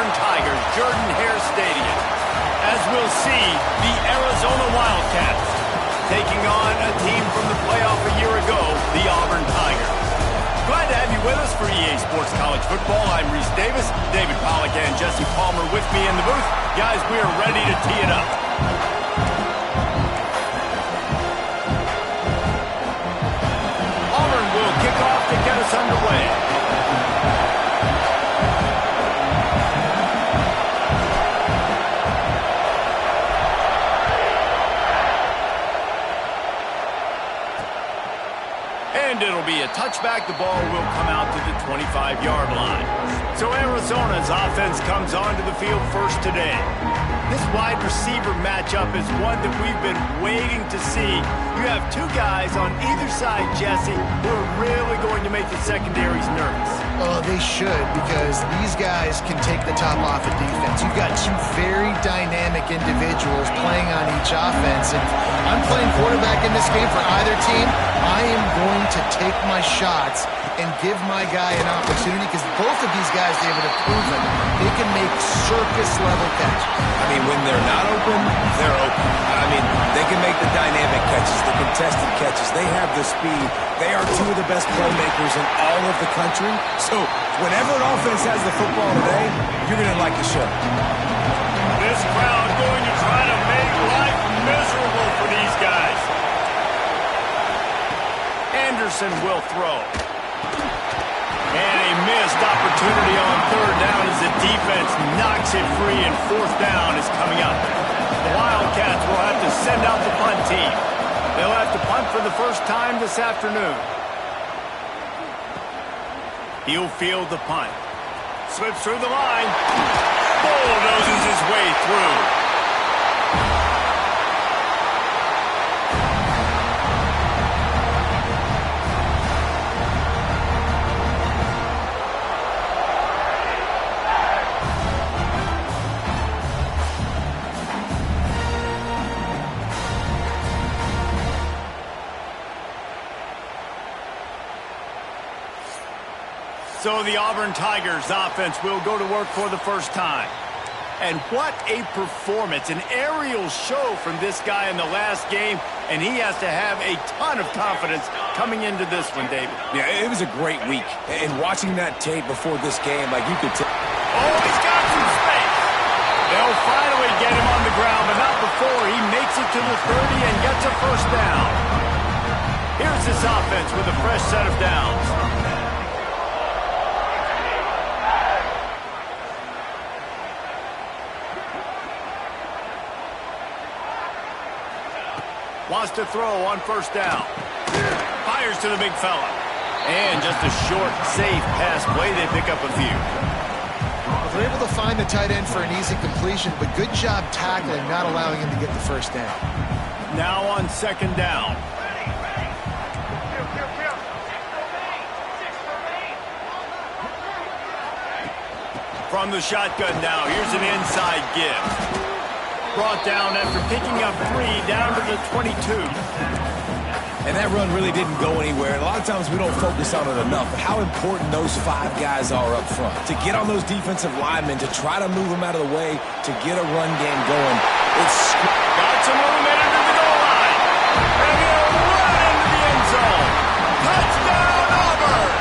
Auburn Tigers Jordan-Hare Stadium, as we'll see the Arizona Wildcats taking on a team from the playoff a year ago, the Auburn Tigers. Glad to have you with us for EA Sports College Football. I'm Reese Davis, David Pollack and Jesse Palmer with me in the booth. Guys, we are ready to tee it up. Auburn will kick off to get us underway. And it'll be a touchback. The ball will come out to the 25-yard line. So Arizona's offense comes onto the field first today. This wide receiver matchup is one that we've been waiting to see. You have two guys on either side, Jesse, who are really going to make the secondaries nervous. Oh, they should, because these guys can take the top off of defense. You've got two very dynamic individuals playing on each offense, and I'm playing quarterback in this game for either team. I am going to take my shots and give my guy an opportunity, because both of these guys, David, have proven they can make circus-level catches. I mean, when they're not open, they're open. I mean, they can make the dynamic catches, the contested catches. They have the speed. They are two of the best playmakers in all of the country. So whenever an offense has the football today, you're going to like the show. This crowd going to try to make life miserable for these guys. Anderson will throw. And a missed opportunity on third down as the defense knocks it free, and fourth down is coming up. The Wildcats will have to send out the punt team. They'll have to punt for the first time this afternoon. He'll field the punt. Slips through the line. Bulldozes his way through. So the Auburn Tigers offense will go to work for the first time. And what a performance, an aerial show from this guy in the last game, and he has to have a ton of confidence coming into this one, David. Yeah, it was a great week. And watching that tape before this game, like you could tell. Oh, he's got some space. They'll finally get him on the ground, but not before he makes it to the 30 and gets a first down. Here's this offense with a fresh set of downs. Wants to throw on first down. Fires to the big fella. And just a short, safe pass play. They pick up a few. Well, they're able to find the tight end for an easy completion, but good job tackling, not allowing him to get the first down. Now on second down. From the shotgun now, here's an inside give. Brought down after picking up 3 down to the 22. And that run really didn't go anywhere. And a lot of times we don't focus on it enough, but how important those 5 guys are up front. To get on those defensive linemen, to try to move them out of the way, to get a run game going. It's got some movement into the goal line. And he'll run into the end zone. Touchdown, Auburn!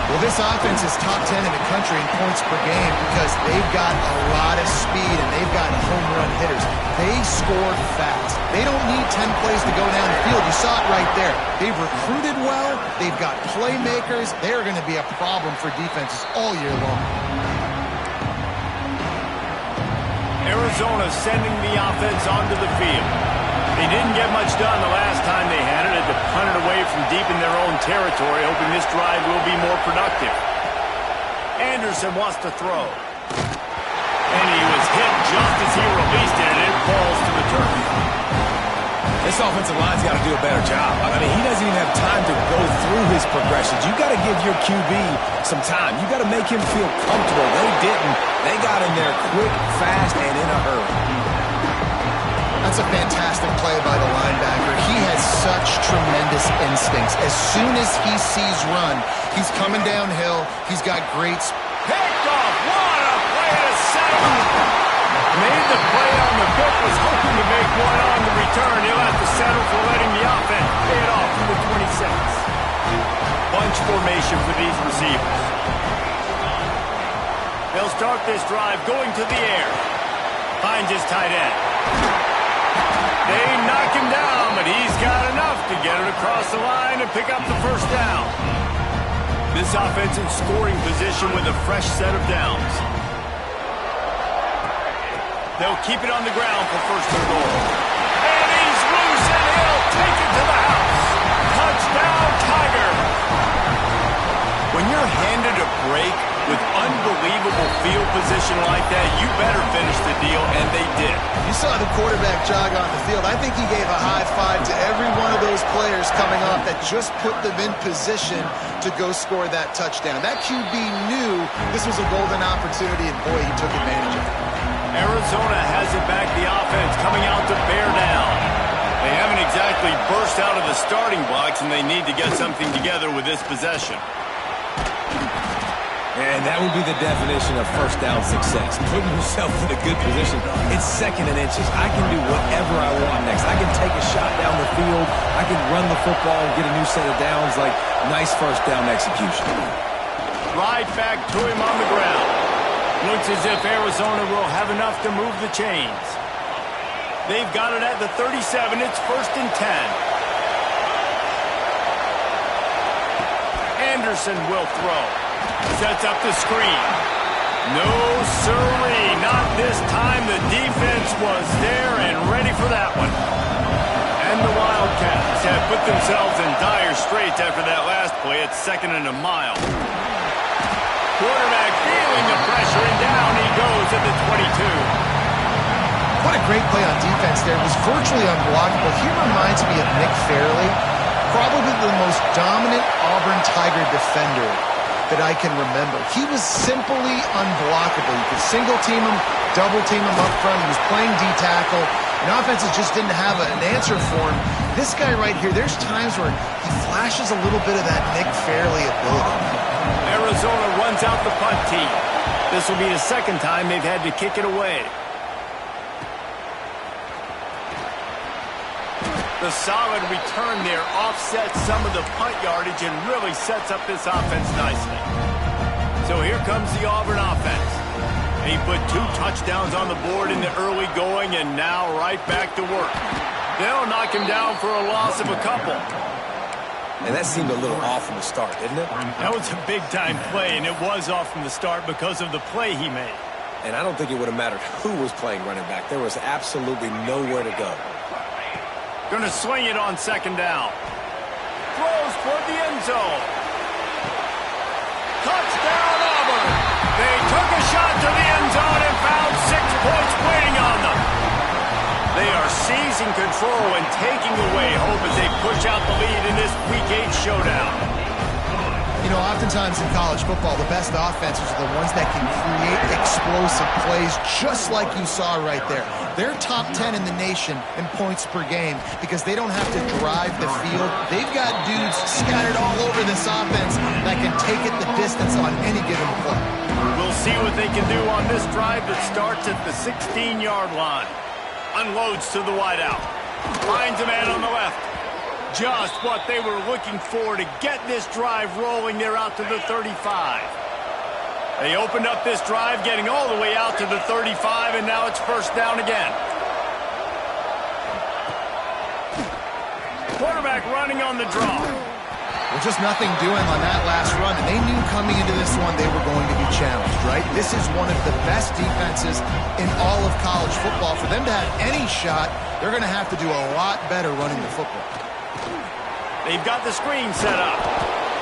Well, this offense is top 10 in the country in points per game because they've got a lot of speed and they've got home run hitters. They score fast. They don't need 10 plays to go down the field. You saw it right there. They've recruited well. They've got playmakers. They're going to be a problem for defenses all year long. Arizona sending the offense onto the field. They didn't get much done the last time they had it. Had to punt it away from deep in their own territory, hoping this drive will be more productive. Anderson wants to throw. And he was hit just as he released it, and it falls to the turf. This offensive line's got to do a better job. I mean, he doesn't even have time to go through his progressions. You got to give your QB some time. You got to make him feel comfortable. They didn't. They got in there quick, fast, and in a hurry. That's a fantastic play by the linebacker. He has such tremendous instincts. As soon as he sees run, he's coming downhill. He's got great Picked off. What a play to settle. Made the play on the pick, was hoping to make one on the return. He'll have to settle for letting the offense pay it off to the 26. Bunch formation for these receivers. They'll start this drive going to the air. Finds his tight end. They knock him down, but he's got enough to get it across the line and pick up the first down. This offense in scoring position with a fresh set of downs. They'll keep it on the ground for first and goal. And he's loose, and he'll take it to the house. Touchdown, Tiger. When you're handed a break with unbelievable field position like that, you better finish the deal, and they did. You saw the quarterback jog on the field. I think he gave a high five to every one of those players coming off that just put them in position to go score that touchdown. That QB knew this was a golden opportunity, and boy, he took advantage of it. Arizona has it back, the offense coming out to bear down. They haven't exactly burst out of the starting blocks, and they need to get something together with this possession. And that would be the definition of first down success. Putting yourself in a good position. It's second and inches. I can do whatever I want next. I can take a shot down the field. I can run the football and get a new set of downs. Like, nice first down execution. Right back to him on the ground. Looks as if Arizona will have enough to move the chains. They've got it at the 37. It's first and 10. Anderson will throw. Sets up the screen. No siree, not this time. The defense was there and ready for that one. And the Wildcats have put themselves in dire straits after that last play. It's second and a mile. Quarterback feeling the pressure, and down he goes at the 22. What a great play on defense there. It was virtually unblockable. He reminds me of Nick Fairley, probably the most dominant Auburn Tiger defender that I can remember. He was simply unblockable. You could single team him, double team him up front. He was playing D-tackle, and offenses just didn't have an answer for him. This guy right here, there's times where he flashes a little bit of that Nick Fairley ability. Arizona runs out the punt team. This will be the second time they've had to kick it away. The solid return there offsets some of the punt yardage and really sets up this offense nicely. So here comes the Auburn offense. He put 2 touchdowns on the board in the early going, and now right back to work. They'll knock him down for a loss of a couple. And that seemed a little off from the start, didn't it? That was a big-time play, and it was off from the start because of the play he made. And I don't think it would have mattered who was playing running back. There was absolutely nowhere to go. Going to swing it on second down. Throws toward the end zone. Touchdown, Auburn. They took a shot to the end zone and found 6 points waiting on them. They are seizing control and taking away hope as they push out the lead in this Week 8 showdown. You know, oftentimes in college football, the best offenses are the ones that can create explosive plays, just like you saw right there. They're top 10 in the nation in points per game because they don't have to drive the field. They've got dudes scattered all over this offense that can take it the distance on any given play. We'll see what they can do on this drive that starts at the 16-yard line. Unloads to the wideout. Finds a man on the left. Just what they were looking for to get this drive rolling. They're out to the 35. They opened up this drive, getting all the way out to the 35, and now it's first down again. Quarterback running on the draw. Well, just nothing doing on that last run, and they knew coming into this one they were going to be challenged, right? This is one of the best defenses in all of college football. For them to have any shot, they're going to have to do a lot better running the football. They've got the screen set up.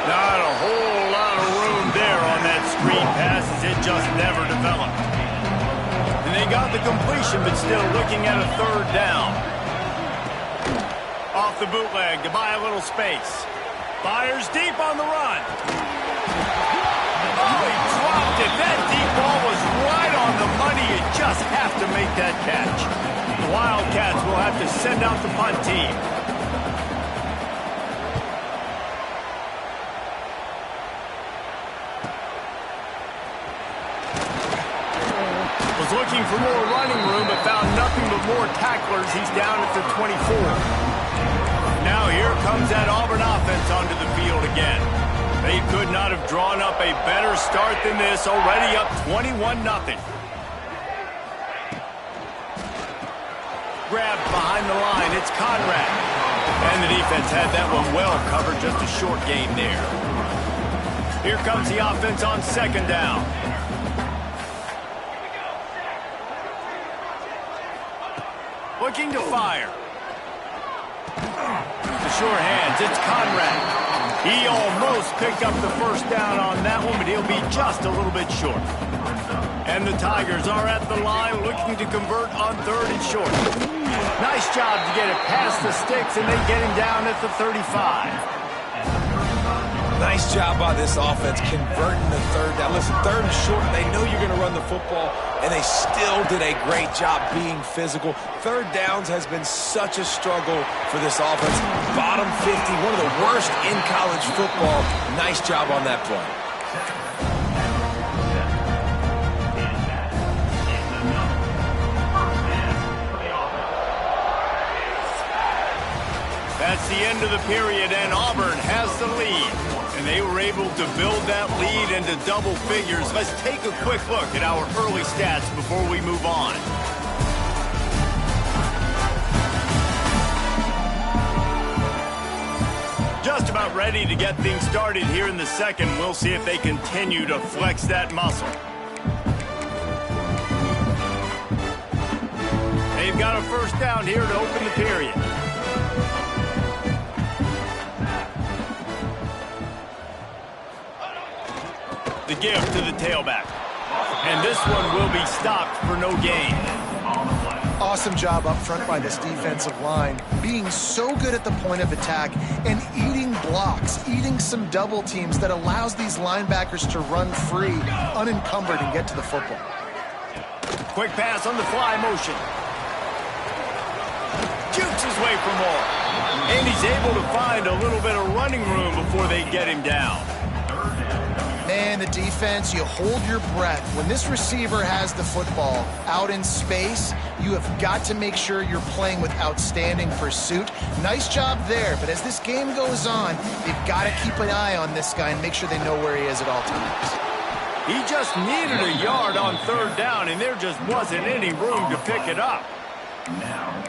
Not a whole lot of room there on that screen pass as it just never developed. And they got the completion, but still looking at a third down. Off the bootleg to buy a little space. Fires deep on the run. Oh, he dropped it. That deep ball was right on the money. You just have to make that catch. The Wildcats will have to send out the punt team. Was looking for more running room, but found nothing but more tacklers. He's down at the 24. Now here comes that Auburn offense onto the field again. They could not have drawn up a better start than this, already up 21-0. Grabbed behind the line, it's Conrad. And the defense had that one well covered, just a short gain there. Here comes the offense on second down. Looking to fire. The sure hands, it's Conrad. He almost picked up the first down on that one, but he'll be just a little bit short. And the Tigers are at the line looking to convert on third and short. Nice job to get it past the sticks and then get him down at the 35. Nice job by this offense converting the third down. Listen, third and short, they know you're going to run the football, and they still did a great job being physical. Third downs has been such a struggle for this offense. Bottom 50, one of the worst in college football. Nice job on that play. That's the end of the period, and Auburn has the lead. And they were able to build that lead into double figures. Let's take a quick look at our early stats before we move on. Just about ready to get things started here in the second. We'll see if they continue to flex that muscle. They've got a first down here to open the period. The give to the tailback. And this one will be stopped for no gain. Awesome job up front by this defensive line, being so good at the point of attack and eating blocks, eating some double teams that allows these linebackers to run free, unencumbered, and get to the football. Quick pass on the fly motion. Jukes his way for more. And he's able to find a little bit of running room before they get him down. Man, the defense, you hold your breath. When this receiver has the football out in space, you have got to make sure you're playing with outstanding pursuit. Nice job there, but as this game goes on, they've got to keep an eye on this guy and make sure they know where he is at all times. He just needed a yard on third down, and there just wasn't any room to pick it up.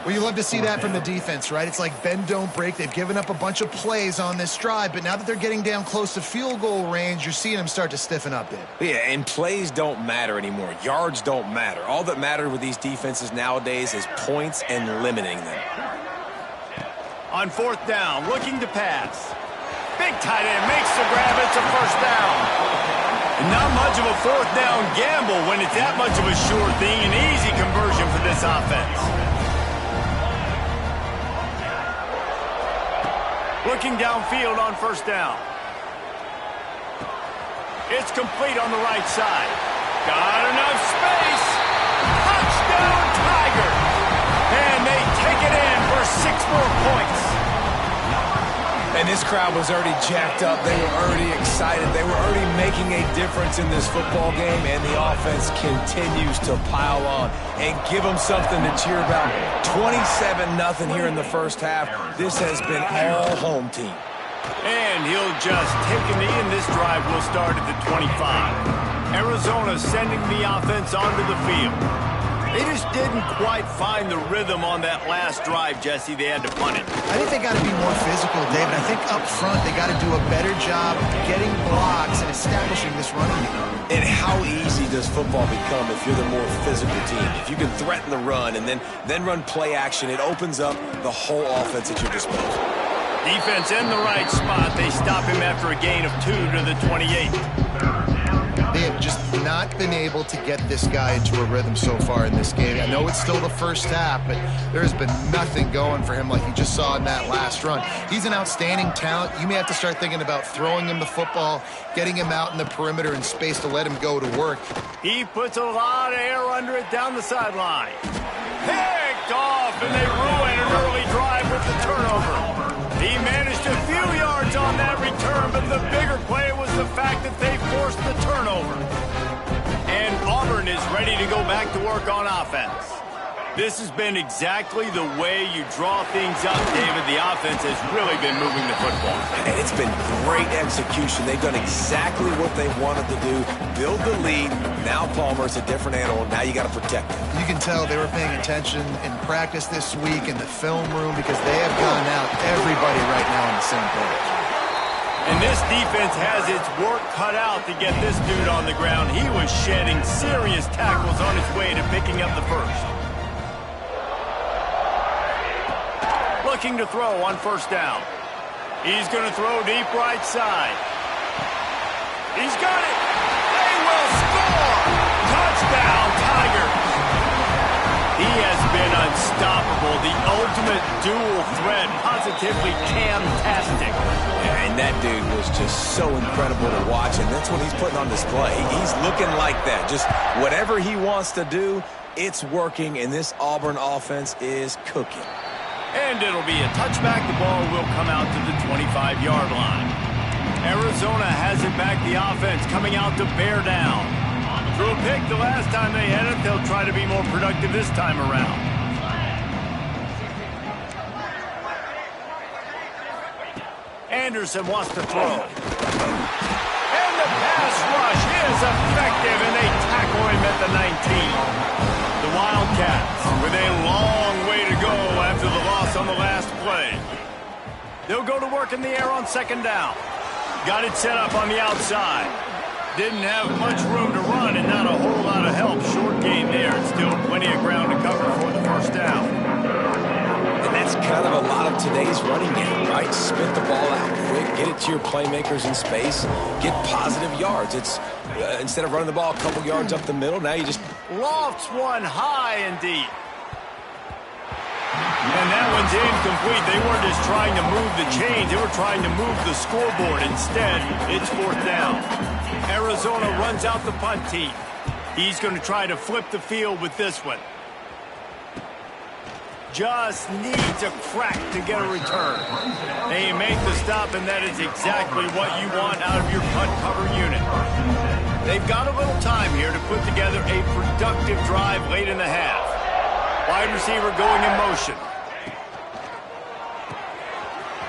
Well, you love to see that from the defense, right? It's like bend, don't break. They've given up a bunch of plays on this drive, but now that they're getting down close to field goal range, you're seeing them start to stiffen up, Dave. Yeah, and plays don't matter anymore. Yards don't matter. All that matters with these defenses nowadays is points and limiting them. On fourth down, looking to pass. Big tight end makes the grab. It's a first down. Not much of a fourth down gamble when it's that much of a sure thing. An easy conversion for this offense. Looking downfield on first down. It's complete on the right side. Got enough space. Touchdown, Tigers. And they take it in for 6 more points. And this crowd was already jacked up. They were already excited. They were already making a difference in this football game, and the offense continues to pile on and give them something to cheer about. 27-0 here in the first half. This has been all home team. And he'll just take a knee, and this drive will start at the 25. Arizona sending the offense onto the field. They just didn't quite find the rhythm on that last drive, Jesse. They had to punt it. I think they got to be more physical, David. I think up front they got to do a better job getting blocks and establishing this running game. And how easy does football become if you're the more physical team? If you can threaten the run and then run play action, it opens up the whole offense at your disposal. Defense in the right spot. They stop him after a gain of 2 to the 28. They have just not been able to get this guy into a rhythm so far in this game. I know it's still the first half, but there has been nothing going for him like you just saw in that last run. He's an outstanding talent. You may have to start thinking about throwing him the football, getting him out in the perimeter in space to let him go to work. He puts a lot of air under it down the sideline. Picked off, and they ruin an early drive with the turnover. He managed a few yards on that return, but the bigger play was the fact that they forced the turnover. And And Auburn is ready to go back to work on offense. This has been exactly the way you draw things up, David. The offense has really been moving the football. And it's been great execution. They've done exactly what they wanted to do. Build the lead. Now Palmer's a different animal. Now you got to protect him. You can tell they were paying attention in practice this week in the film room because they have gone out everybody right now on the same page. And this defense has its work cut out to get this dude on the ground. He was shedding serious tackles on his way to picking up the first. Looking to throw on first down. He's going to throw deep right side. He's got it. They will score. Touchdown, Tigers. He has been unstoppable. The ultimate dual threat. Positively Cam-tastic. And that dude was just so incredible to watch, and that's what he's putting on display. He's looking like that. Just whatever he wants to do, it's working, and this Auburn offense is cooking. And it'll be a touchback. The ball will come out to the 25-yard line. Arizona has it back. The offense coming out to bear down. Threw a pick the last time they had it. They'll try to be more productive this time around. Anderson wants to throw. And the pass rush is effective, and they tackle him at the 19. The Wildcats with a long way to go after the loss on the last play. They'll go to work in the air on second down. Got it set up on the outside. Didn't have much room to run and not a whole lot of help. Short game there. Still plenty of ground to cover for the first down. And that's kind of a lot of today's running game, right? Spit the ball out quick, get it to your playmakers in space, get positive yards. It's instead of running the ball a couple yards up the middle, now you just lofts one high and deep. And that one's incomplete. They weren't just trying to move the chains. They were trying to move the scoreboard. Instead, it's fourth down. Arizona runs out the punt team. He's going to try to flip the field with this one. Just needs a crack to get a return. They make the stop, and that is exactly what you want out of your punt cover unit. They've got a little time here to put together a productive drive late in the half. Wide receiver going in motion.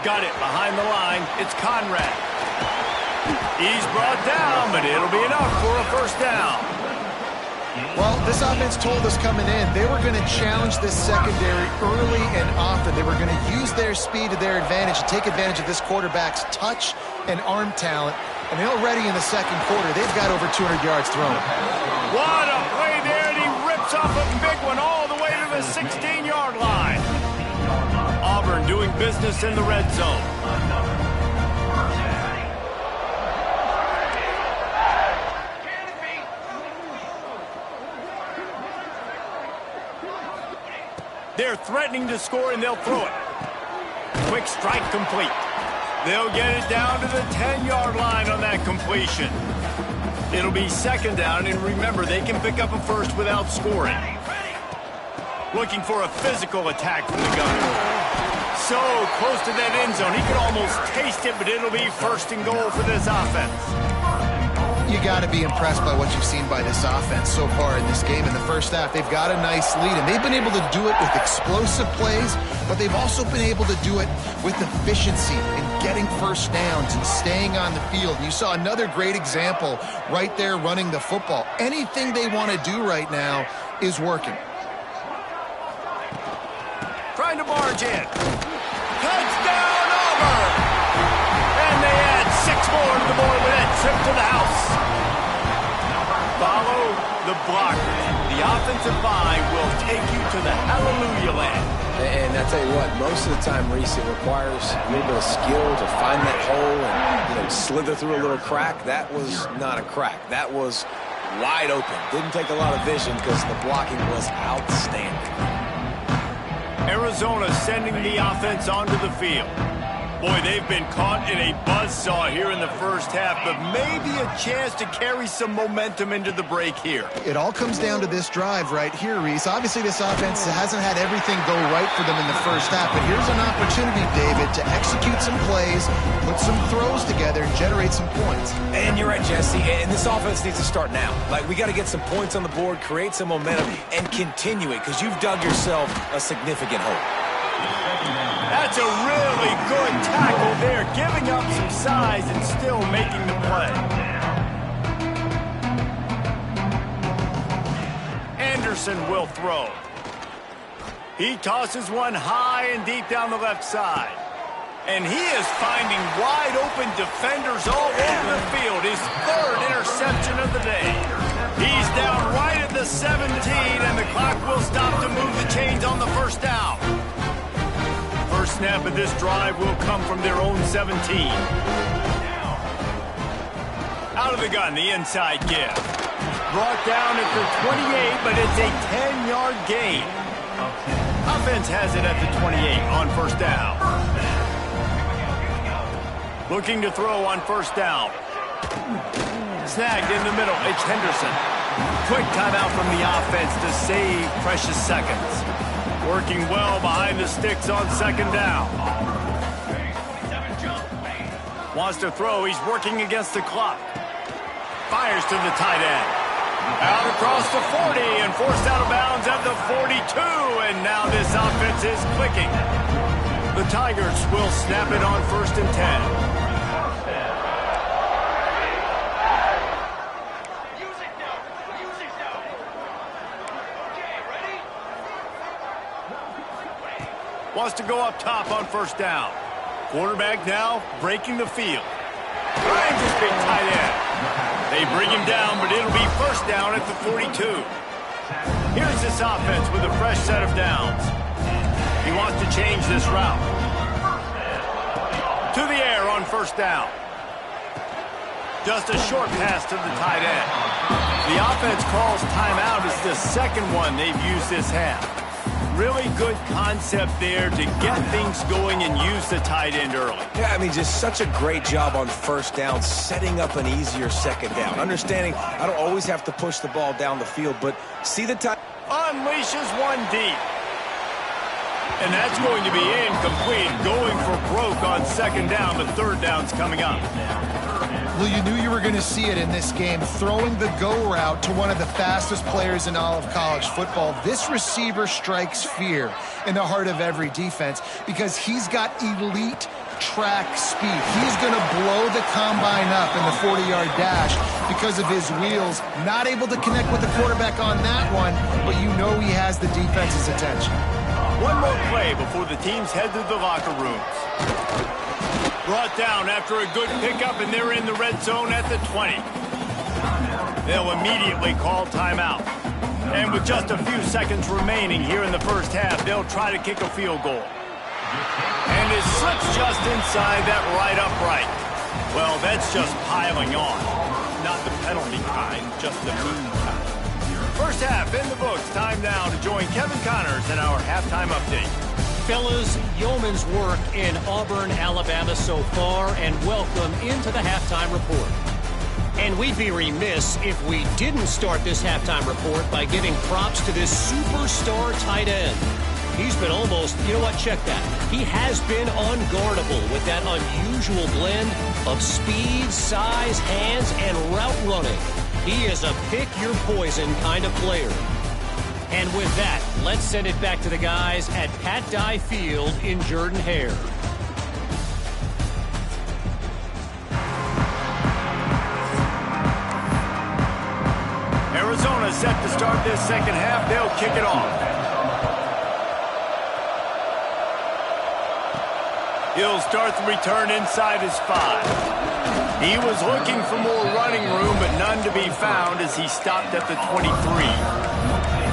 Got it behind the line. It's Conrad. He's brought down, but it'll be enough for a first down. Well, this offense told us coming in they were going to challenge this secondary early and often. They were going to use their speed to their advantage and take advantage of this quarterback's touch and arm talent. And already in the second quarter, they've got over 200 yards thrown. What a play there, and he rips off a big one all the way to the 16-yard line. Auburn doing business in the red zone. They're threatening to score, and they'll throw it. Quick strike complete. They'll get it down to the 10-yard line on that completion. It'll be second down, and remember, they can pick up a first without scoring. Looking for a physical attack from the gunner. So close to that end zone. He could almost taste it, but it'll be first and goal for this offense. You got to be impressed by what you've seen by this offense so far in this game. In the first half, they've got a nice lead, and they've been able to do it with explosive plays, but they've also been able to do it with efficiency and getting first downs and staying on the field. And you saw another great example right there running the football. Anything they want to do right now is working. Trying to barge in. Touchdown, Auburn! And they add 6 more to the board with that trip to the house. Follow the blockers. The offensive line will take you to the hallelujah land. And I tell you what, most of the time, Reese, it requires a little bit of skill to find that hole and slither through a little crack. That was not a crack. That was wide open. Didn't take a lot of vision because the blocking was outstanding. Arizona sending the offense onto the field. Boy, they've been caught in a buzzsaw here in the first half, but maybe a chance to carry some momentum into the break here. It all comes down to this drive right here, Reese. Obviously, this offense hasn't had everything go right for them in the first half, but here's an opportunity, David, to execute some plays, put some throws together, and generate some points. And you're right, Jesse, and this offense needs to start now. Like, we got to get some points on the board, create some momentum, and continue it, because you've dug yourself a significant hole. That's a really good tackle there, giving up some size and still making the play. Anderson will throw. He tosses one high and deep down the left side. And he is finding wide open defenders all over the field. His third interception of the day. He's down right at the 17, and the clock will stop to move the chains on the first down. First snap of this drive will come from their own 17. Out of the gun, the inside give. Brought down at the 28, but it's a 10-yard gain. Offense has it at the 28 on first down. Looking to throw on first down. Snagged in the middle, it's Henderson. Quick timeout from the offense to save precious seconds. Working well behind the sticks on second down. Wants to throw, he's working against the clock. Fires to the tight end. Out across the 40 and forced out of bounds at the 42. And now this offense is clicking. The Tigers will snap it on first and 10. Wants to go up top on first down. Quarterback now breaking the field. Trying to big tight end. They bring him down, but it'll be first down at the 42. Here's this offense with a fresh set of downs. He wants to change this route. To the air on first down. Just a short pass to the tight end. The offense calls timeout. It's the second one they've used this half. Really good concept there to get things going and use the tight end early. Yeah, I mean, just such a great job on first down, setting up an easier second down. Understanding I don't always have to push the ball down the field, but see the time. Unleashes one deep. And that's going to be incomplete. Going for broke on second down, but third down's coming up. Well, you knew you were going to see it in this game, throwing the go route to one of the fastest players in all of college football. This receiver strikes fear in the heart of every defense because he's got elite track speed. He's going to blow the combine up in the 40-yard dash because of his wheels. Not able to connect with the quarterback on that one, but you know he has the defense's attention. One more play before the teams head to the locker rooms. Brought down after a good pickup, and they're in the red zone at the 20. They'll immediately call timeout. And with just a few seconds remaining here in the first half, they'll try to kick a field goal. And it slips just inside that right upright. Well, that's just piling on. Not the penalty kind, just the mean kind. First half in the books. Time now to join Kevin Connors in our halftime update. Fellas, yeoman's work in Auburn, Alabama so far, and welcome into the halftime report. And we'd be remiss if we didn't start this halftime report by giving props to this superstar tight end. He's been almost, you know what, check that. He has been unguardable with that unusual blend of speed, size, hands, and route running. He is a pick-your-poison kind of player. And with that, let's send it back to the guys at Pat Dye Field in Jordan-Hare. Arizona set to start this second half. They'll kick it off. He'll start the return inside his 5. He was looking for more running room, but none to be found as he stopped at the 23.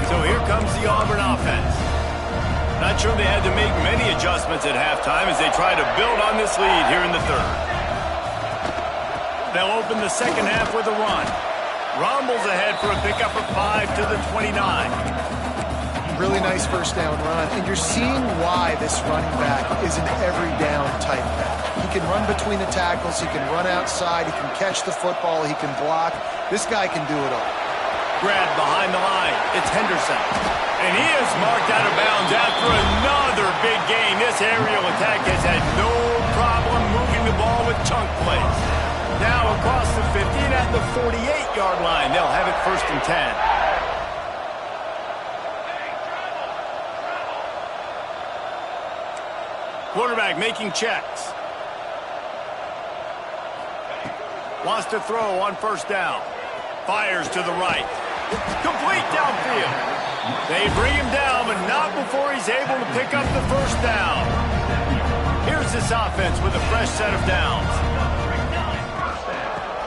So here comes the Auburn offense. Not sure they had to make many adjustments at halftime as they try to build on this lead here in the third. They'll open the second half with a run. Rumbles ahead for a pickup of 5 to the 29. Really nice first down run, and you're seeing why this running back is an every down type back. He can run between the tackles. He can run outside. He can catch the football. He can block. This guy can do it all. Grabbed behind the line. It's Henderson. And he is marked out of bounds after another big gain. This aerial attack has had no problem moving the ball with chunk plays. Now across the 50 and at the 48-yard line. They'll have it 1st and 10. Quarterback making checks. Wants to throw on 1st down. Fires to the right. Complete downfield. They bring him down, but not before he's able to pick up the 1st down. Here's this offense with a fresh set of downs.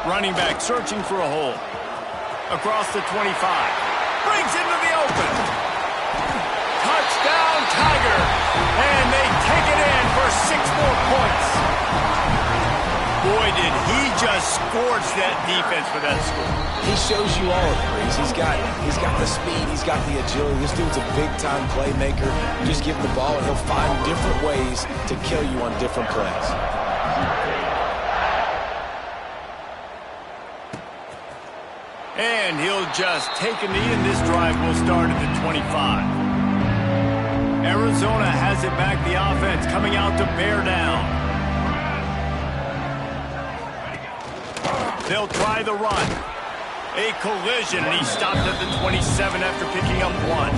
Running back searching for a hole. Across the 25. Brings into the open. Touchdown, Tiger. And they take it in for 6 more points. Boy, did he just scorch that defense for that score. He shows you all of it, Reese. He's got the speed. He's got the agility. This dude's a big-time playmaker. You just give him the ball, and he'll find different ways to kill you on different plays. And he'll just take a knee, and this drive will start at the 25. Arizona has it back, the offense coming out to bear down. They'll try the run. A collision, and he stopped at the 27 after picking up 1.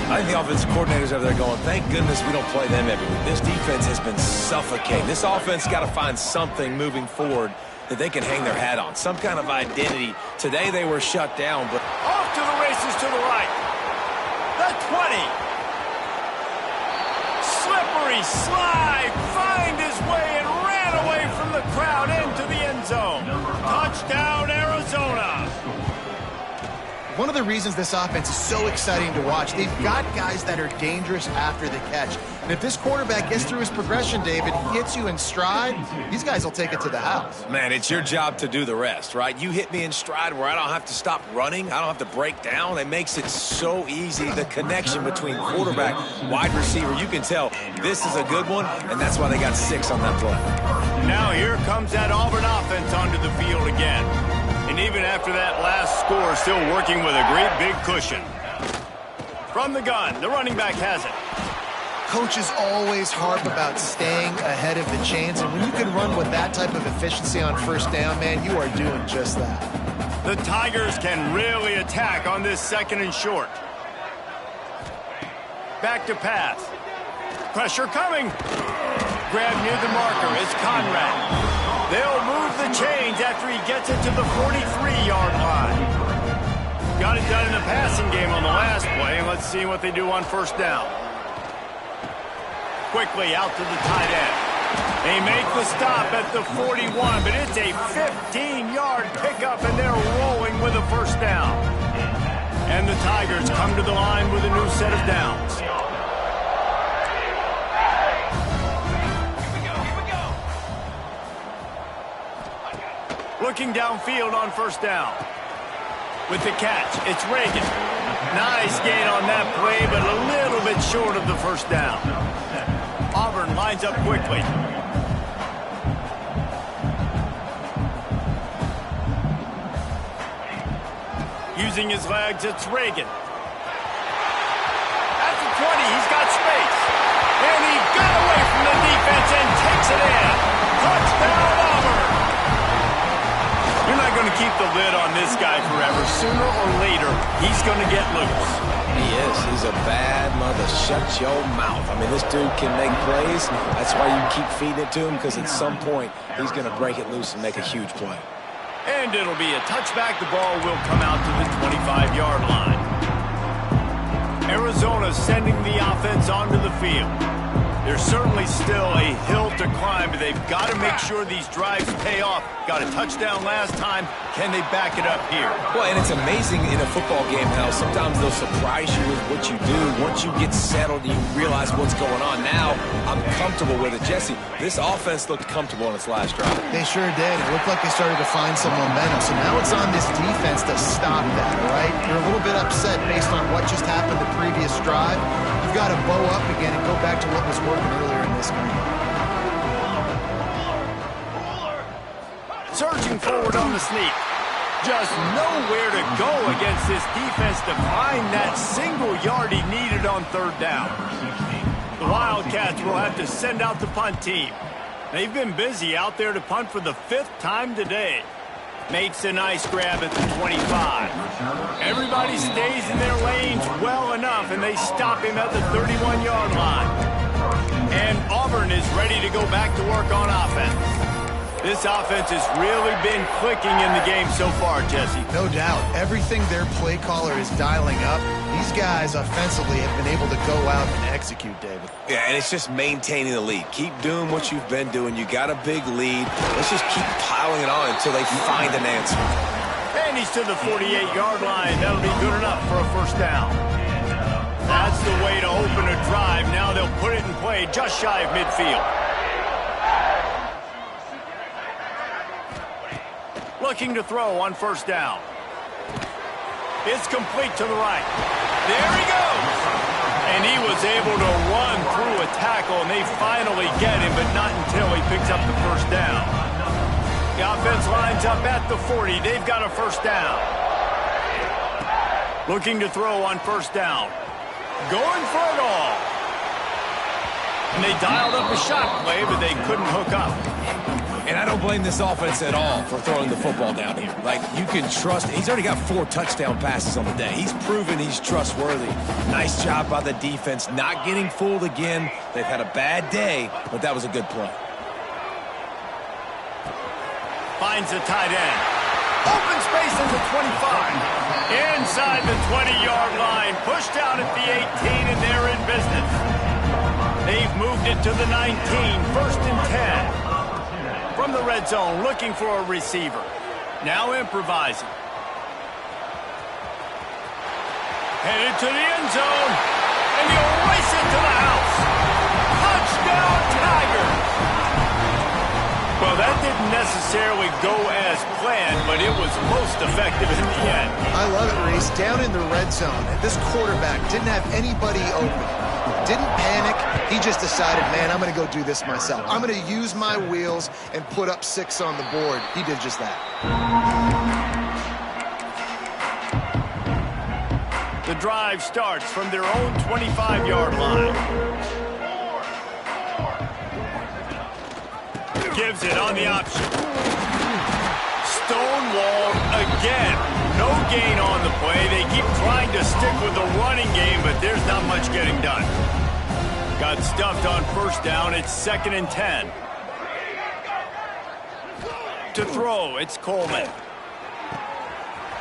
I think the offensive coordinators over there going, thank goodness we don't play them every week. This defense has been suffocating. This offense got to find something moving forward that they can hang their hat on, some kind of identity. Today they were shut down, but off to the races to the right. The 20. Slippery slide, find his way and ran away from the crowd into the end zone. Touchdown, Arizona. One of the reasons this offense is so exciting to watch, they've got guys that are dangerous after the catch. And if this quarterback gets through his progression, David, hits you in stride, these guys will take it to the house. Man, it's your job to do the rest, right? You hit me in stride where I don't have to stop running. I don't have to break down. It makes it so easy. The connection between quarterback, wide receiver, you can tell this is a good one, and that's why they got 6 on that play. Now here comes that Auburn offense onto the field again. And even after that last score, still working with a great big cushion. From the gun, the running back has it. Coaches always harp about staying ahead of the chains, and when you can run with that type of efficiency on 1st down, man, you are doing just that. The Tigers can really attack on this 2nd and short. Back to pass. Pressure coming. Grab near the marker is Conrad. They'll move the chains after he gets it to the 43-yard line. Got it done in the passing game on the last play, and let's see what they do on 1st down. Quickly out to the tight end. They make the stop at the 41, but it's a 15-yard pickup, and they're rolling with a 1st down. And the Tigers come to the line with a new set of downs. Looking downfield on 1st down. With the catch, it's Reagan. Nice gain on that play, but a little bit short of the 1st down. Auburn lines up quickly. Using his legs, it's Reagan. At the 20, he's got space. And he got away from the defense and takes it in. Touchdown, Auburn. You're not going to keep the lid on this guy forever. Sooner or later, he's going to get loose. He is. He's a bad mother. Shut your mouth. I mean, this dude can make plays. That's why you keep feeding it to him, because at some point, he's going to break it loose and make a huge play. And it'll be a touchback. The ball will come out to the 25-yard line. Arizona sending the offense onto the field. There's certainly still a hill to climb, but they've got to make sure these drives pay off. Got a touchdown last time. Can they back it up here? Well, and it's amazing in a football game how sometimes they'll surprise you with what you do. Once you get settled, you realize what's going on. Now, I'm comfortable with it. Jesse, this offense looked comfortable in its last drive. They sure did. It looked like they started to find some momentum. So now it's on this defense to stop that, right? You're a little bit upset based on what just happened the previous drive. You've got to bow up again and go back to what was working earlier in this game. Surging forward on the sneak. Just nowhere to go against this defense to find that single yard he needed on third down. The Wildcats will have to send out the punt team. They've been busy out there to punt for the 5th time today. Makes a nice grab at the 25. Everybody stays in their lanes well enough, and they stop him at the 31-yard line. And Auburn is ready to go back to work on offense. This offense has really been clicking in the game so far, Jesse. No doubt. Everything their play caller is dialing up, these guys offensively have been able to go out and execute, David. Yeah, and it's just maintaining the lead. Keep doing what you've been doing. You got a big lead. Let's just keep piling it on until they find an answer. And he's to the 48-yard line. That'll be good enough for a first down. That's the way to open a drive. Now they'll put it in play just shy of midfield. Looking to throw on first down. It's complete to the right. There he goes. And he was able to run through a tackle, and they finally get him, but not until he picks up the first down. The offense lines up at the 40. They've got a first down. Looking to throw on first down. Going for it all. And they dialed up a shot play, but they couldn't hook up. And I don't blame this offense at all for throwing the football down here. Like, you can trust. He's already got 4 touchdown passes on the day. He's proven he's trustworthy. Nice job by the defense, not getting fooled again. They've had a bad day, but that was a good play. Finds a tight end. Open space at the 25. Inside the 20-yard line. Pushed out at the 18, and they're in business. They've moved it to the 19. First and 10. From the red zone, looking for a receiver. Now improvising. Headed to the end zone. And he'll race it to the house. Touchdown, Tigers! Well, that didn't necessarily go as planned, but it was most effective in the end. I love it, Reese. Down in the red zone, and this quarterback didn't have anybody open. Didn't panic. He just decided, man, I'm going to go do this myself. I'm going to use my wheels and put up 6 on the board. He did just that. The drive starts from their own 25-yard line. Gives it on the option. Stonewalled again. No gain on the play. They keep trying to stick with the running game, but there's not much getting done. Got stuffed on first down. It's 2nd and 10. To throw, it's Coleman.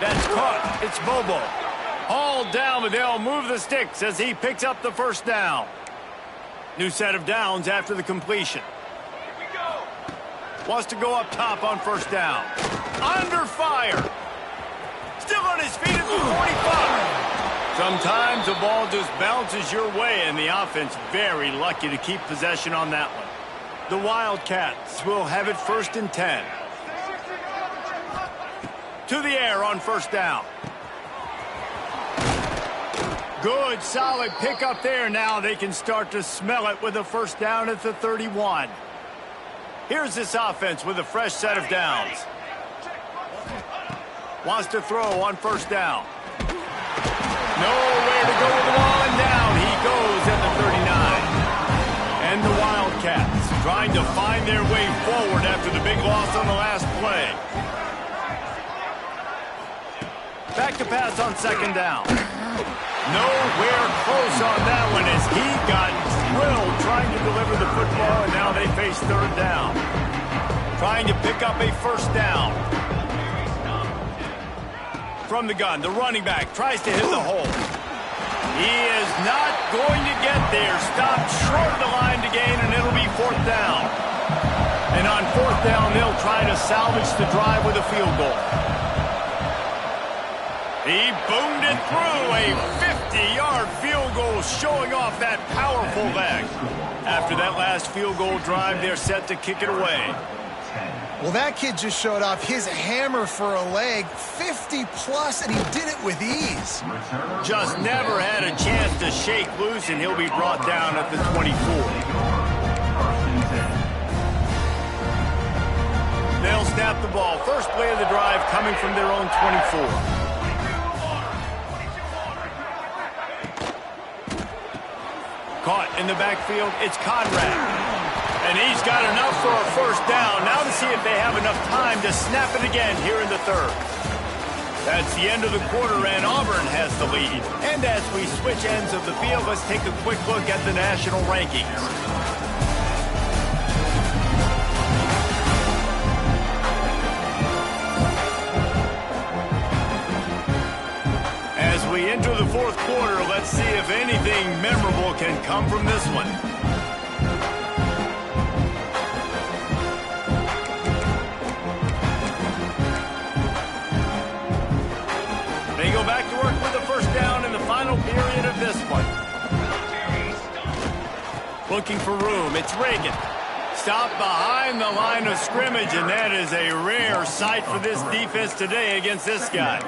That's caught. It's Bobo. Hauled down, but they'll move the sticks as he picks up the first down. New set of downs after the completion. Wants to go up top on first down. Under fire. Still on his feet at the 45. Sometimes the ball just bounces your way, and the offense very lucky to keep possession on that one. The Wildcats will have it 1st and 10. To the air on first down. Good, solid pickup there. Now they can start to smell it with a first down at the 31. Here's this offense with a fresh set of downs. Wants to throw on first down. Nowhere to go with the ball, and down he goes at the 39. And the Wildcats trying to find their way forward after the big loss on the last play. Back to pass on second down. Nowhere close on that one as he got drilled trying to deliver the football, and now they face third down. Trying to pick up a first down. From the gun, the running back tries to hit the hole. He is not going to get there. Stopped short of the line to gain, and it'll be fourth down. And on fourth down, they'll try to salvage the drive with a field goal. He boomed it through a 50-yard field goal, showing off that powerful leg. After that last field goal drive, they're set to kick it away. Well, that kid just showed off his hammer for a leg, 50-plus, and he did it with ease. Just never had a chance to shake loose, and he'll be brought down at the 24. They'll snap the ball. First play of the drive coming from their own 24. Caught in the backfield, it's Conrad. And he's got enough for a first down. Now to see if they have enough time to snap it again here in the third. That's the end of the quarter, and Auburn has the lead. And as we switch ends of the field, let's take a quick look at the national rankings. As we enter the fourth quarter, let's see if anything memorable can come from this one. They go back to work with the first down in the final period of this one. Looking for room, it's Reagan. Stopped behind the line of scrimmage, and that is a rare sight for this defense today against this guy.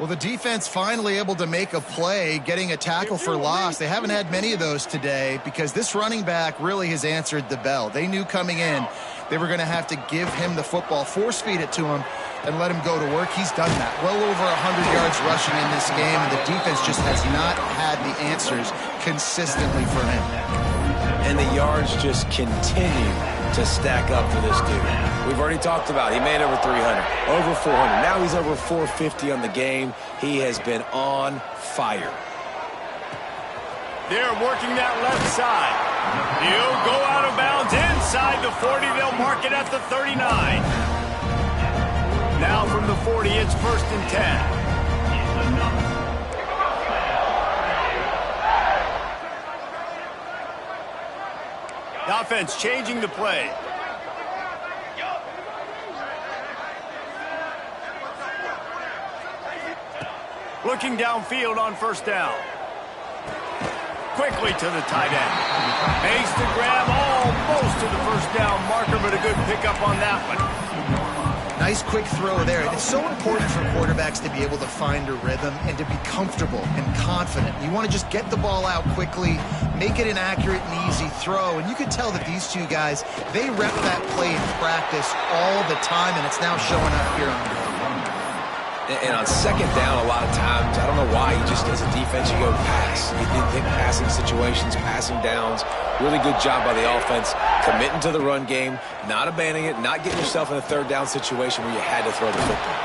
Well, the defense finally able to make a play, getting a tackle for loss. They haven't had many of those today because this running back really has answered the bell. They knew coming in they were going to have to give him the football, force feed it to him, and let him go to work. He's done that. Well over 100 yards rushing in this game, and the defense just has not had the answers consistently for him. And the yards just continue to stack up for this dude. We've already talked about it. He made over 300, over 400. Now he's over 450 on the game. He has been on fire. They're working that left side. He'll go out of bounds inside the 40. They'll mark it at the 39. Now from the 40, it's 1st and 10. The offense changing the play. Looking downfield on first down. Quickly to the tight end. Makes the grab almost to the first down marker, but a good pickup on that one. Nice quick throw there. It's so important for quarterbacks to be able to find a rhythm and to be comfortable and confident. You want to just get the ball out quickly, make it an accurate and easy throw. And you could tell that these two guys, they rep that play in practice all the time, and it's now showing up here on the field. And on second down, a lot of times, I don't know why, just as a defense, you go pass. You think passing situations, passing downs. Really good job by the offense, committing to the run game, not abandoning it, not getting yourself in a third down situation where you had to throw the football.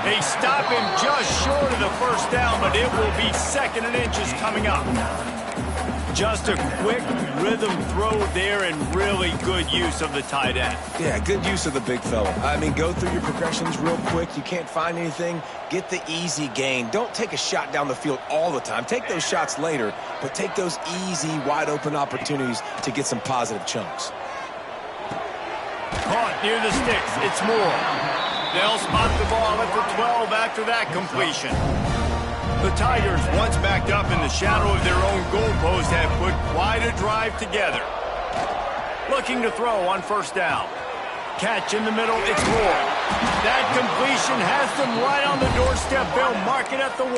They stop him just short of the first down, but it will be 2nd and inches coming up. Just a quick rhythm throw there and really good use of the tight end. Yeah, good use of the big fella. I mean, go through your progressions real quick. You can't find anything. Get the easy gain. Don't take a shot down the field all the time. Take those shots later, but take those easy, wide-open opportunities to get some positive chunks. Caught near the sticks. It's Moore. They'll spot the ball at the 12 after that completion. The Tigers, once backed up in the shadow of their own goalpost, have put quite a drive together. Looking to throw on first down. Catch in the middle, it's Moore. That completion has them right on the doorstep. They'll mark it at the 1.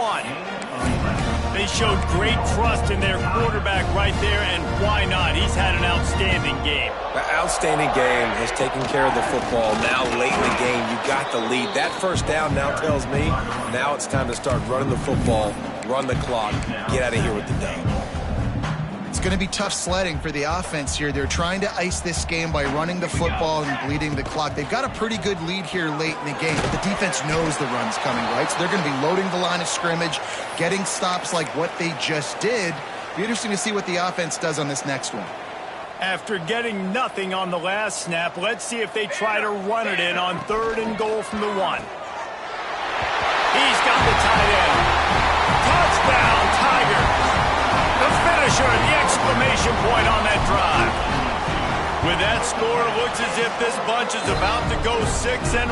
They showed great trust in their quarterback right there, and why not? He's had an outstanding game. The outstanding game has taken care of the football. Now, late in the game, you got the lead. That first down now tells me now it's time to start running the football, run the clock, get out of here with the dub. It's going to be tough sledding for the offense here. They're trying to ice this game by running the football and bleeding the clock. They've got a pretty good lead here late in the game, but the defense knows the run's coming, right? So they're going to be loading the line of scrimmage, getting stops like what they just did. Be interesting to see what the offense does on this next one. After getting nothing on the last snap, let's see if they try to run it in on 3rd and goal from the 1. He's got the tight end. Touchdown, Tigers. The finisher, the exclamation point on that drive. With that score, it looks as if this bunch is about to go 6-1.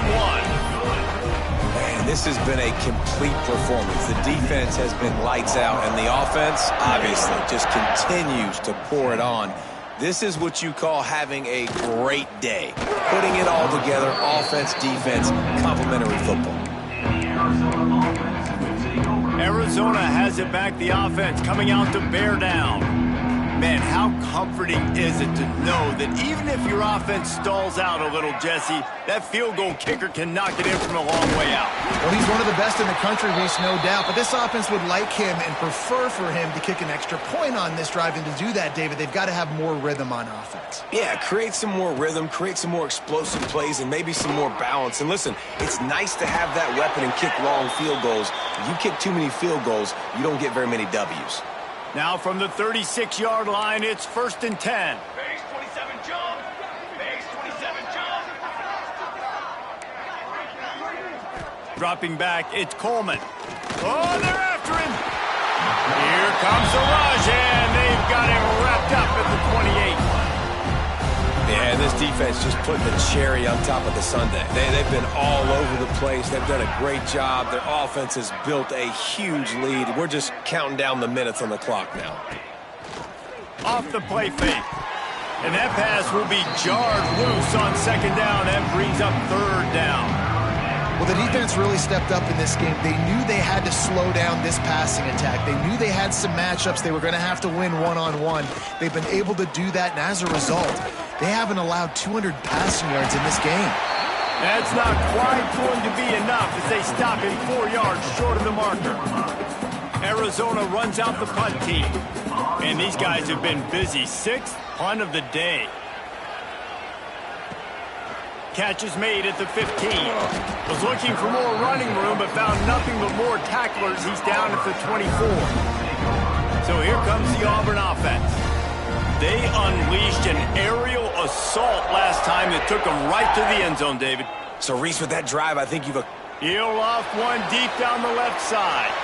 Man, this has been a complete performance. The defense has been lights out, and the offense, obviously, just continues to pour it on. This is what you call having a great day. Putting it all together, offense, defense, complementary football. Arizona has it back, the offense coming out to bear down. Man, how comforting is it to know that even if your offense stalls out a little, Jesse, that field goal kicker can knock it in from a long way out. Well, he's one of the best in the country, Reese, no doubt. But this offense would like him and prefer for him to kick an extra point on this drive. And to do that, David, they've got to have more rhythm on offense. Yeah, create some more rhythm, create some more explosive plays, and maybe some more balance. And listen, it's nice to have that weapon and kick long field goals. If you kick too many field goals, you don't get very many W's. Now from the 36-yard line, it's 1st and 10. Base 27 jump. Base 27 jump. Dropping back, it's Coleman. Oh, they're after him. Here comes the rush, and they've got him wrapped up at the 28. Yeah, this defense just putting the cherry on top of the sundae. They've been all over the place. They've done a great job. Their offense has built a huge lead. We're just counting down the minutes on the clock now. Off the play fake. And that pass will be jarred loose on 2nd down. That brings up 3rd down. Well, the defense really stepped up in this game. They knew they had to slow down this passing attack. They knew they had some matchups they were going to have to win one-on-one. They've been able to do that, and as a result, they haven't allowed 200 passing yards in this game. That's not quite going to be enough as they stop him 4 yards short of the marker. Arizona runs out the punt team. And these guys have been busy. 6th punt of the day. Catch is made at the 15. Was looking for more running room, but found nothing but more tacklers. He's down at the 24. So here comes the Auburn offense. They unleashed an aerial assault last time that took them right to the end zone, David. So, Reese, with that drive, I think you've... He'll off one deep down the left side.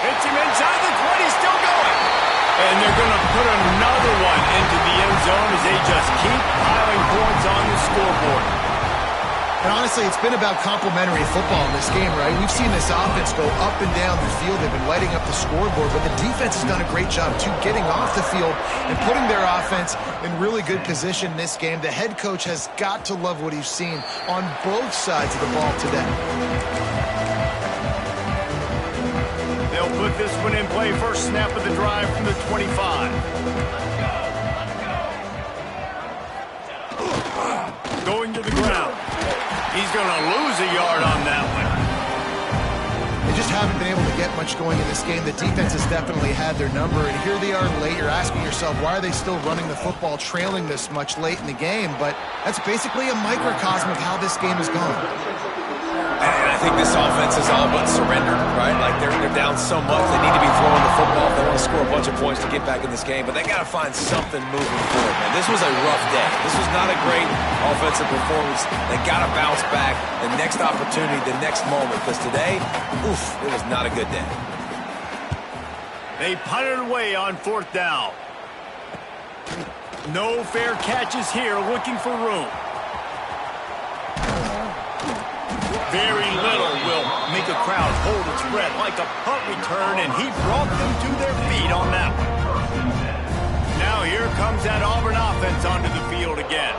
Hits him inside the 20, still going. And they're going to put another one into the end zone as they just keep piling points on the scoreboard. And honestly, it's been about complementary football in this game, right? We've seen this offense go up and down the field. They've been lighting up the scoreboard, but the defense has done a great job, too, getting off the field and putting their offense in really good position in this game. The head coach has got to love what he's seen on both sides of the ball today. They'll put this one in play. First snap of the drive from the 25. Going to the ground. He's going to lose a yard on that one. They just haven't been able to get much going in this game. The defense has definitely had their number, and here they are late. You're asking yourself, why are they still running the football, trailing this much late in the game? But that's basically a microcosm of how this game has gone. And I think this offense is all but surrendered, right? Like they're down so much, they need to be throwing the football if they want to score a bunch of points to get back in this game. But they got to find something moving forward, man. This was a rough day. This was not a great offensive performance. They got to bounce back the next opportunity, the next moment. Because today, oof, it was not a good day. They punted away on 4th down. No fair catches here, looking for room. Very little will make a crowd hold its breath like a punt return, and he brought them to their feet on that one. Now here comes that Auburn offense onto the field again.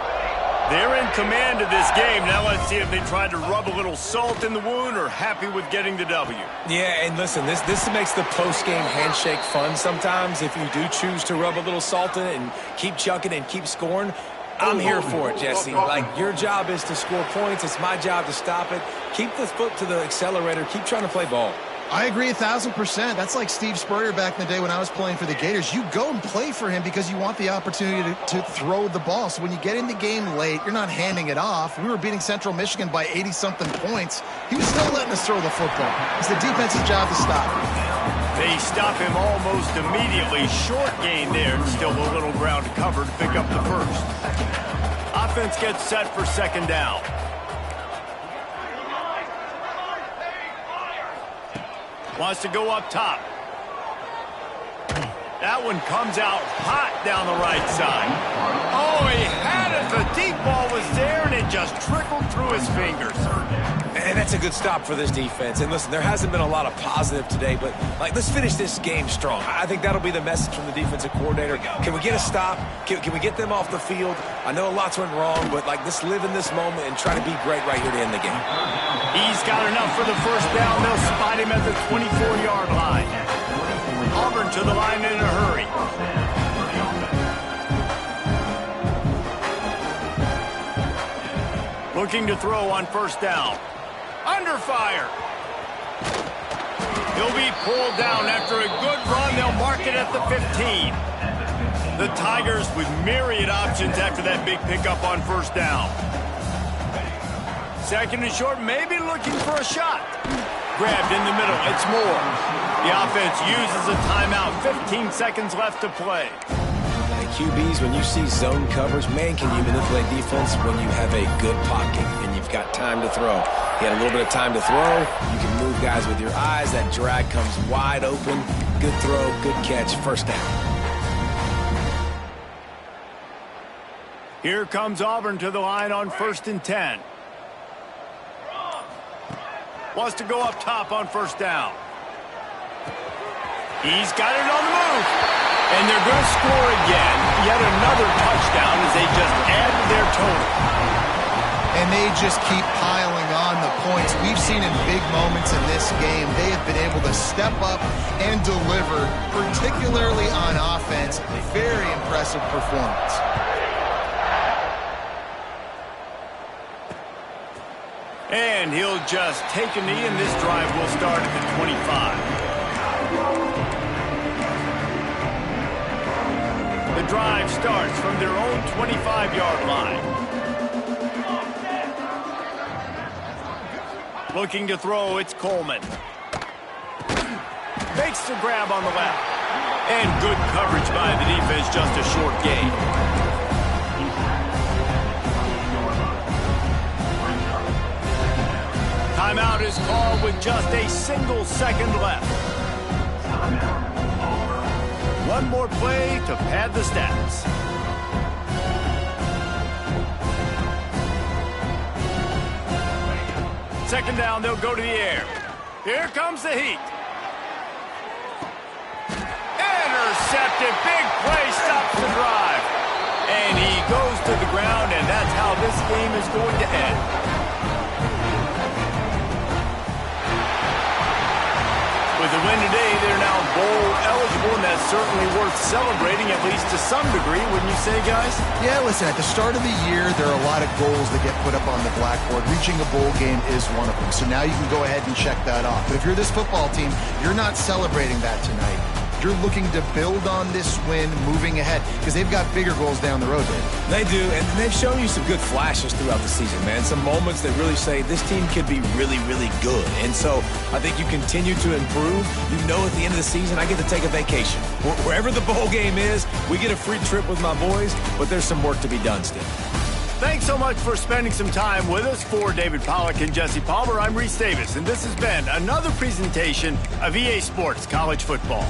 They're in command of this game. Now let's see if they try to rub a little salt in the wound or happy with getting the W. Yeah, and listen, this makes the post-game handshake fun sometimes if you do choose to rub a little salt in it and keep chucking and keep scoring. I'm here for it, Jesse. Like, your job is to score points. It's my job to stop it. Keep the foot to the accelerator. Keep trying to play ball. I agree 1,000%. That's like Steve Spurrier back in the day when I was playing for the Gators. You go and play for him because you want the opportunity to throw the ball. So when you get in the game late, you're not handing it off. We were beating Central Michigan by 80-something points. He was still letting us throw the football. It's the defense's job to stop him. They stop him almost immediately. Short gain there. Still a little ground to cover to pick up the first. Offense gets set for 2nd down. Wants to go up top. That one comes out hot down the right side. Oh, he had it. The deep ball was there, and it just trickled through his fingers. And that's a good stop for this defense. And listen, there hasn't been a lot of positive today, but like, let's finish this game strong. I think that'll be the message from the defensive coordinator. Can we get a stop? Can we get them off the field? I know lots went wrong, but like, let's live in this moment and try to be great right here to end the game. He's got enough for the first down. They'll spot him at the 24-yard line. Auburn to the line in a hurry. Looking to throw on first down. Under fire. He'll be pulled down after a good run. They'll mark it at the 15. The Tigers with myriad options after that big pickup on first down. Second and short, maybe looking for a shot. Grabbed in the middle, it's Moore. The offense uses a timeout, 15 seconds left to play. And QBs, when you see zone coverage, man, can you manipulate defense when you have a good pocket and you've got time to throw. You had a little bit of time to throw. You can move guys with your eyes. That drag comes wide open. Good throw, good catch, first down. Here comes Auburn to the line on 1st and 10. Wants to go up top on first down. He's got it on the move. And they're going to score again. Yet another touchdown as they just add to their total. And they just keep piling on the points. We've seen in big moments in this game, they have been able to step up and deliver, particularly on offense. Very impressive performance. And he'll just take a knee, and this drive will start at the 25. The drive starts from their own 25-yard line. Looking to throw, it's Coleman. Makes the grab on the left. And good coverage by the defense, just a short gain. Timeout is called with just a single second left. One more play to pad the stats. Second down, they'll go to the air. Here comes the heat. Intercepted, big play, stops the drive. And he goes to the ground, and that's how this game is going to end. With the win today, they're now bowl eligible, and that's certainly worth celebrating, at least to some degree, wouldn't you say, guys? Yeah, listen, at the start of the year, there are a lot of goals that get put up on the blackboard. Reaching a bowl game is one of them. So now you can go ahead and check that off. But if you're this football team, you're not celebrating that tonight. You're looking to build on this win moving ahead because they've got bigger goals down the road, David. They do, and they've shown you some good flashes throughout the season, man. Some moments that really say this team could be really, really good. And so I think you continue to improve. You know at the end of the season, I get to take a vacation. Wherever the bowl game is, we get a free trip with my boys, but there's some work to be done still. Thanks so much for spending some time with us. For David Pollack and Jesse Palmer, I'm Reese Davis, and this has been another presentation of EA Sports College Football.